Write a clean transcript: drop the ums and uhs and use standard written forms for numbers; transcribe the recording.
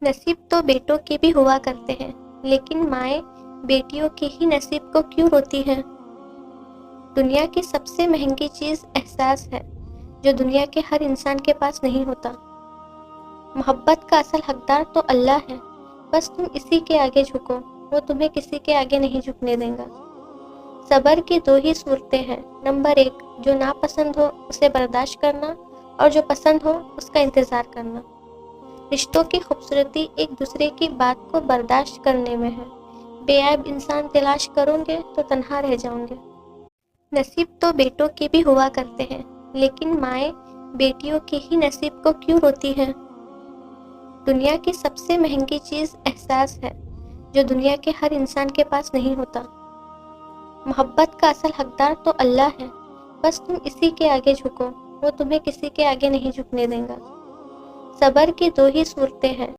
नसीब तो बेटों के भी हुआ करते हैं, लेकिन माएँ बेटियों के ही नसीब को क्यों रोती हैं? दुनिया की सबसे महंगी चीज़ एहसास है, जो दुनिया के हर इंसान के पास नहीं होता। मोहब्बत का असल हकदार तो अल्लाह है, बस तुम इसी के आगे झुको, वो तुम्हें किसी के आगे नहीं झुकने देगा। सब्र की दो ही सूरतें हैं। नंबर 1, जो नापसंद हो उसे बर्दाश्त करना, और जो पसंद हो उसका इंतज़ार करना। रिश्तों की खूबसूरती एक दूसरे की बात को बर्दाश्त करने में है। बेऐब इंसान तलाश करोगे तो तन्हा रह जाओगे। नसीब तो बेटों के भी हुआ करते हैं, लेकिन माएँ बेटियों के ही नसीब को क्यों रोती हैं? दुनिया की सबसे महंगी चीज़ एहसास है, जो दुनिया के हर इंसान के पास नहीं होता। मोहब्बत का असल हकदार तो अल्लाह है, बस तुम इसी के आगे झुको, वो तुम्हें किसी के आगे नहीं झुकने देगा। सब्र की दो ही सूरतें हैं।